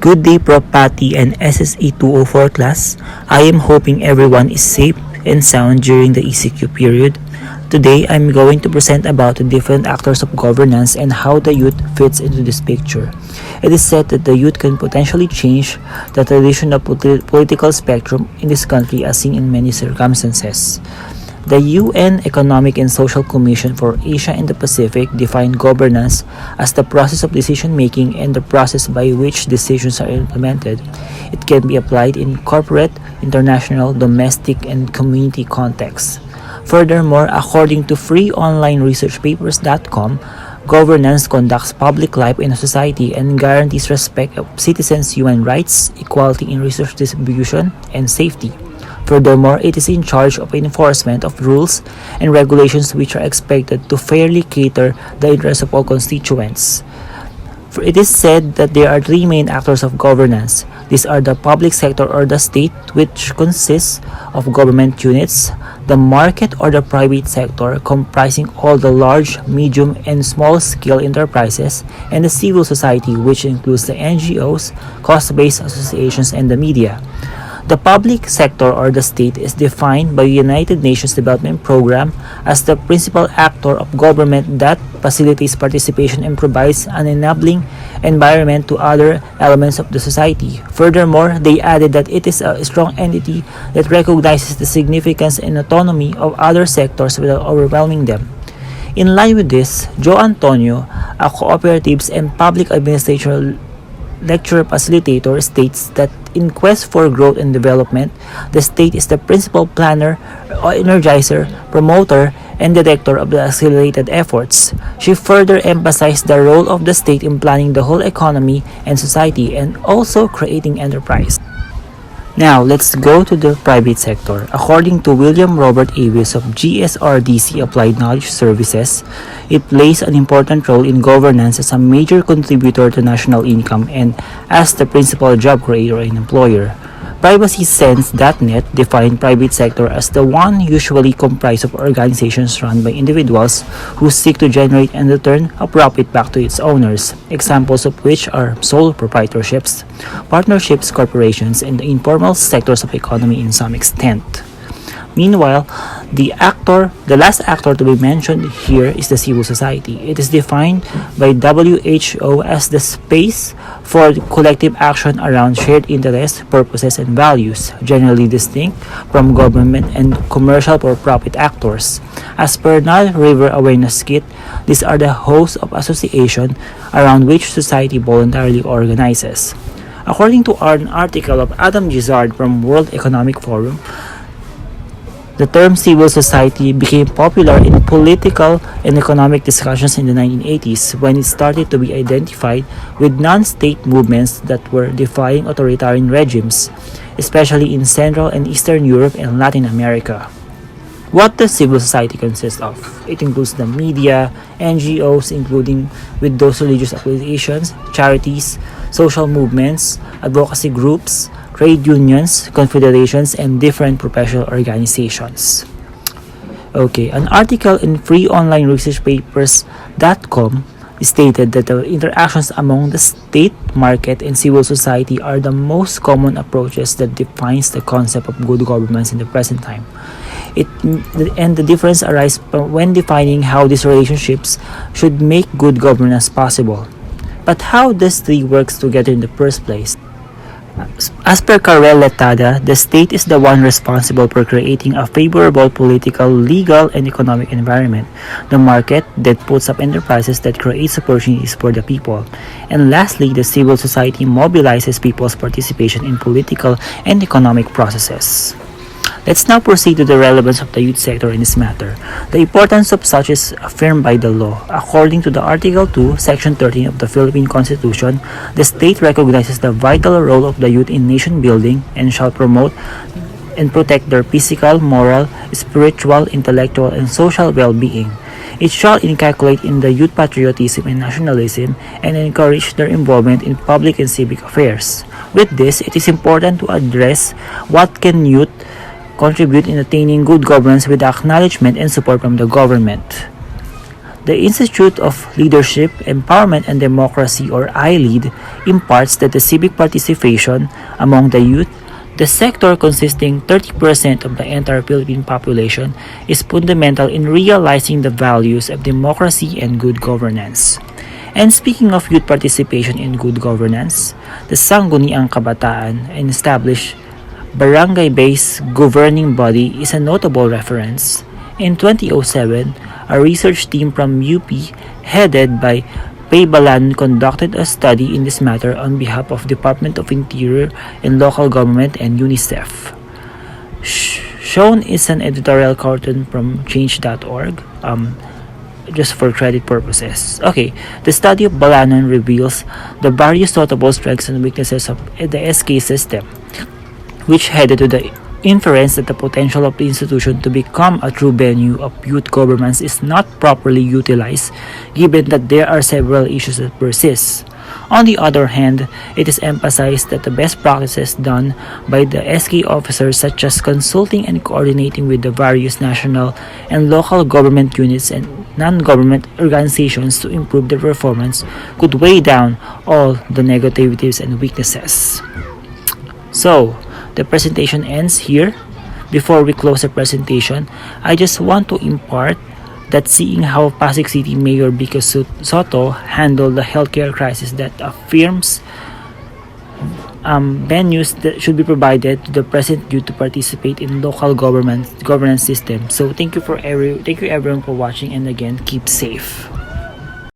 Good day, Prof. Patty and SSE 204 class. I am hoping everyone is safe and sound during the ECQ period. Today, I'm going to present about the different actors of governance and how the youth fits into this picture. It is said that the youth can potentially change the traditional political spectrum in this country as seen in many circumstances. The UN Economic and Social Commission for Asia and the Pacific defined governance as the process of decision-making and the process by which decisions are implemented. It can be applied in corporate, international, domestic, and community contexts. Furthermore, according to freeonlineresearchpapers.com, governance conducts public life in a society and guarantees respect of citizens' human rights, equality in resource distribution, and safety. Furthermore, it is in charge of enforcement of rules and regulations which are expected to fairly cater the interests of all constituents. For it is said that there are three main actors of governance. These are the public sector or the state, which consists of government units, the market or the private sector, comprising all the large, medium, and small-scale enterprises, and the civil society, which includes the NGOs, cost-based associations, and the media. The public sector or the state is defined by the United Nations Development Program as the principal actor of government that facilitates participation and provides an enabling environment to other elements of the society. Furthermore, they added that it is a strong entity that recognizes the significance and autonomy of other sectors without overwhelming them. In line with this, Joe Antonio, a cooperatives and public administration lecture facilitator, states that in quest for growth and development, the state is the principal planner, energizer, promoter, and director of the accelerated efforts. She further emphasized the role of the state in planning the whole economy and society and also creating enterprise. Now, let's go to the private sector. According to William Robert Avis of GSRDC Applied Knowledge Services, it plays an important role in governance as a major contributor to national income and as the principal job creator and employer. PrivacySense.net defined private sector as the one usually comprised of organizations run by individuals who seek to generate and return a profit back to its owners, examples of which are sole proprietorships, partnerships, corporations, and the informal sectors of economy in some extent. Meanwhile, the last actor to be mentioned here is the civil society. It is defined by WHO as the space for collective action around shared interests, purposes, and values, generally distinct from government and commercial for-profit actors. As per Nile River Awareness Kit, these are the hosts of association around which society voluntarily organizes. According to an article of Adam Gizzard from World Economic Forum, the term civil society became popular in political and economic discussions in the 1980s when it started to be identified with non-state movements that were defying authoritarian regimes, especially in Central and Eastern Europe and Latin America. What does civil society consist of? It includes the media, NGOs, including with those religious associations, charities, social movements, advocacy groups, trade unions, confederations, and different professional organizations. Okay, an article in freeonlineresearchpapers.com stated that the interactions among the state, market, and civil society are the most common approaches that defines the concept of good governance in the present time. The difference arises when defining how these relationships should make good governance possible. But how does three works together in the first place? As per Karel Letada, the state is the one responsible for creating a favorable political, legal, and economic environment. The market that puts up enterprises that creates opportunities for the people. And lastly, the civil society mobilizes people's participation in political and economic processes. Let's now proceed to the relevance of the youth sector in this matter. The importance of such is affirmed by the law. According to the Article 2, Section 13 of the Philippine Constitution, the state recognizes the vital role of the youth in nation building and shall promote and protect their physical, moral, spiritual, intellectual, and social well-being. It shall inculcate in the youth patriotism and nationalism and encourage their involvement in public and civic affairs. With this, it is important to address what can youth contribute in attaining good governance with the acknowledgement and support from the government. The Institute of Leadership, Empowerment and Democracy or ILEAD imparts that the civic participation among the youth, the sector consisting 30% of the entire Philippine population, is fundamental in realizing the values of democracy and good governance. And speaking of youth participation in good governance, the Sangguniang Kabataan, an established barangay-based governing body, is a notable reference. In 2007, a research team from UP headed by Pay Balan conducted a study in this matter on behalf of Department of Interior and Local Government and UNICEF. Shown is an editorial cartoon from change.org, just for credit purposes. Okay, the study of Balanon reveals the various notable strengths and weaknesses of the SK system, which headed to the inference that the potential of the institution to become a true venue of youth governance is not properly utilized, given that there are several issues that persist. On the other hand, it is emphasized that the best practices done by the SK officers, such as consulting and coordinating with the various national and local government units and non-government organizations to improve their performance, could weigh down all the negativities and weaknesses. So, the presentation ends here. Before we close the presentation, I just want to impart that seeing how Pasig City Mayor Vico Soto handled the healthcare crisis, that affirms venues that should be provided to the present youth to participate in local governance system. So thank you everyone for watching, and again, keep safe.